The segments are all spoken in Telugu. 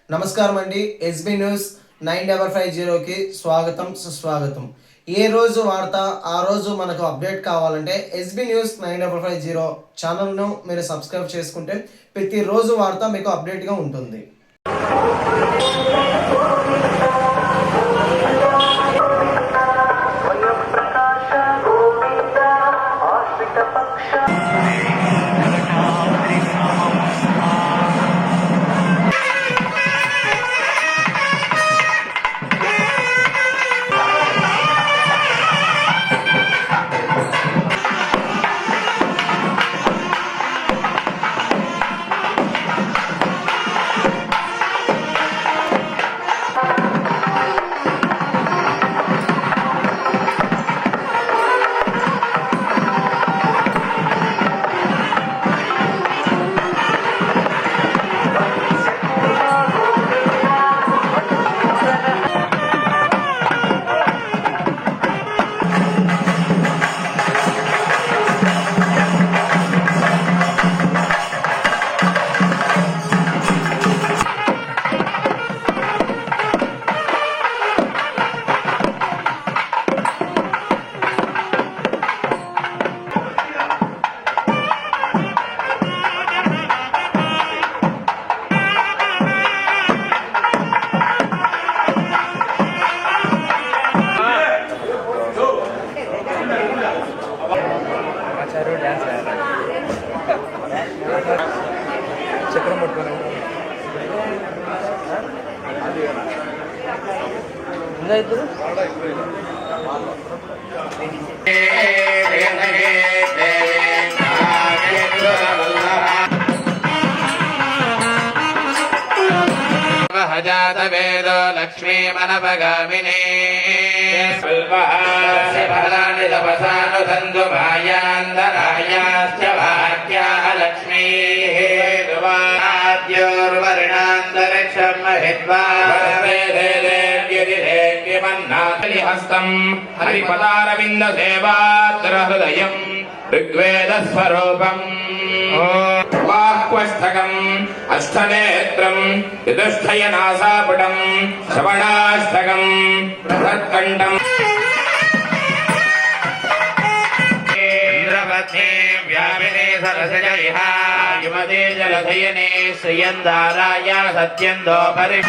నమస్కారం అండి. ఎస్బీ న్యూస్ 9550కి స్వాగతం సుస్వాగతం. ఏ రోజు వార్త ఆ రోజు మనకు అప్డేట్ కావాలంటే ఎస్బీ న్యూస్ 9550 ఛానల్ను మీరు సబ్స్క్రైబ్ చేసుకుంటే ప్రతిరోజు వార్త మీకు అప్డేట్గా ఉంటుంది. చక్రం పట్టుకోవాలి జాత వేదో లక్ష్మీ మనపగామినే ఫలాని తపసానుసంతు భాయాంతరాయాశ్చ భాగ్యా లక్ష్మీ ఆద్యోర్వర్ణాంతరిక్షం మహిత్వా హస్తం హరిపదారవింద సేవాద్రహృదయం ఋగ్వేదస్వరూపం బాహ్వస్థకం అష్టనేత్రం చతుష్టయనాసాపుటం శ్రవణాష్టకం బృహత్కంఠం ఇంద్రపత్నే వ్యాపినే సరసజరిహాయుమదే జలధయనే శ్రియందారాయ సత్యందో పరి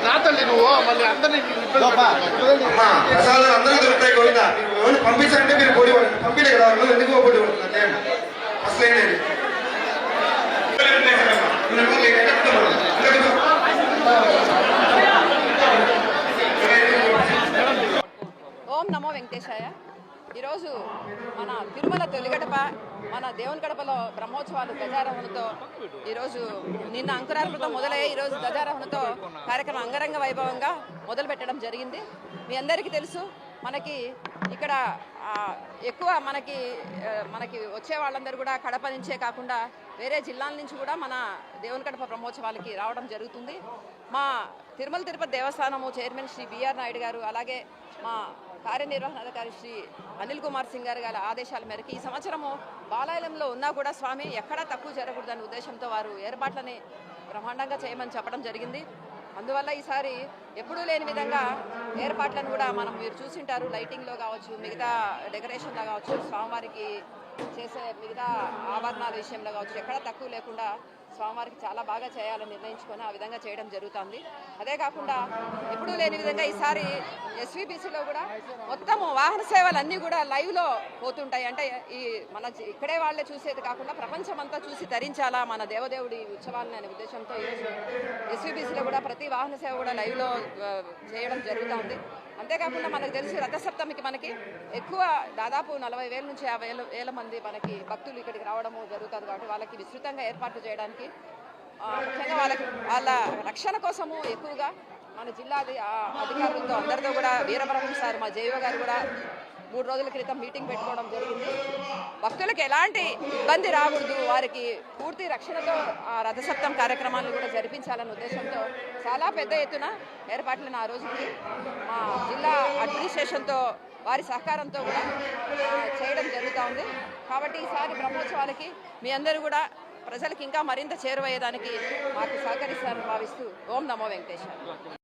రాతండి నువ్వు మళ్ళీ అందరినీ ప్రసాదాలు అందరూ దొరుకుతాయి గోవిందా మీరు పంపించాలంటే మీరు పొడి పంపించే కదా వాళ్ళు ఎందుకు పొడి పడుతుంది అసలు ఏం లేదు ఓం నమో వెంకటేశాయ. ఈరోజు మన తిరుమల తొలిగడప మన దేవుని గడపలో బ్రహ్మోత్సవాలు ధ్వజారోహణతో ఈరోజు నిన్న అంకురార్పణతో మొదలయ్యే ఈరోజు ధ్వజారోహణతో కార్యక్రమం అంగరంగ వైభవంగా మొదలు పెట్టడం జరిగింది. మీ అందరికీ తెలుసు, మనకి ఇక్కడ ఎక్కువ మనకి వచ్చే వాళ్ళందరూ కూడా కడప నుంచే కాకుండా వేరే జిల్లాల నుంచి కూడా మన దేవుని గడప బ్రహ్మోత్సవాలకి రావడం జరుగుతుంది. మా తిరుమల తిరుపతి దేవస్థానము చైర్మన్ శ్రీ బిఆర్ నాయుడు గారు, అలాగే మా కార్యనిర్వహణాధికారి శ్రీ అనిల్ కుమార్ సింగ్ గారి ఆదేశాల మేరకు ఈ సంవత్సరము బాలాలయంలో ఉన్నా కూడా స్వామి ఎక్కడా తక్కువ జరగకూడదనే ఉద్దేశంతో వారు ఏర్పాట్లని బ్రహ్మాండంగా చేయమని చెప్పడం జరిగింది. అందువల్ల ఈసారి ఎప్పుడూ లేని విధంగా ఏర్పాట్లను కూడా మీరు చూసింటారు. లైటింగ్లో కావచ్చు, మిగతా డెకరేషన్లో కావచ్చు, స్వామివారికి చేసే మిగతా ఆభరణాల విషయంలో కావచ్చు, ఎక్కడా తక్కువ లేకుండా స్వామివారికి చాలా బాగా చేయాలని నిర్ణయించుకొని ఆ విధంగా చేయడం జరుగుతుంది. అదే కాకుండా ఎప్పుడూ లేని విధంగా ఈసారి ఎస్వీబీసీలో కూడా మొత్తము వాహన సేవలన్నీ కూడా లైవ్లో పోతుంటాయి. అంటే మన ఇక్కడే వాళ్ళే చూసేది కాకుండా ప్రపంచమంతా చూసి తరించాలా మన దేవదేవుడి ఉత్సవాలని అనే ఉద్దేశంతో ఈరోజు ఎస్వీబీసీలో కూడా ప్రతి వాహన సేవ కూడా లైవ్లో చేయడం జరుగుతుంది. అంతేకాకుండా మనకు తెలిసి రథసప్తమికి మనకి ఎక్కువ దాదాపు 40,000 నుంచి 50,000 మంది మనకి భక్తులు ఇక్కడికి రావడము జరుగుతుంది. కాబట్టి వాళ్ళకి విస్తృతంగా ఏర్పాట్లు చేయడానికి ముఖ్యంగా వాళ్ళ రక్షణ కోసము ఎక్కువగా మన జిల్లా అధికారులతో అందరితో కూడా వీరబ్రహ్మం సార్ మా జైవ గారు కూడా 3 రోజుల క్రితం మీటింగ్ పెట్టుకోవడం జరిగింది. భక్తులకు ఎలాంటి ఇబ్బంది రాకూడదు, వారికి పూర్తి రక్షణతో ఆ రథసప్తం కార్యక్రమాలను కూడా జరిపించాలనే ఉద్దేశంతో చాలా పెద్ద ఎత్తున ఏర్పాట్లను ఆ రోజుకి మా జిల్లా అడ్మినిస్ట్రేషన్తో వారి సహకారంతో కూడా చేయడం జరుగుతూ ఉంది. కాబట్టి ఈసారి బ్రహ్మోత్సవాలకి మీ అందరూ కూడా ప్రజలకు ఇంకా మరింత చేరువయ్యేదానికి మాకు సహకరిస్తారని భావిస్తూ ఓం నమో వెంకటేశ్వర.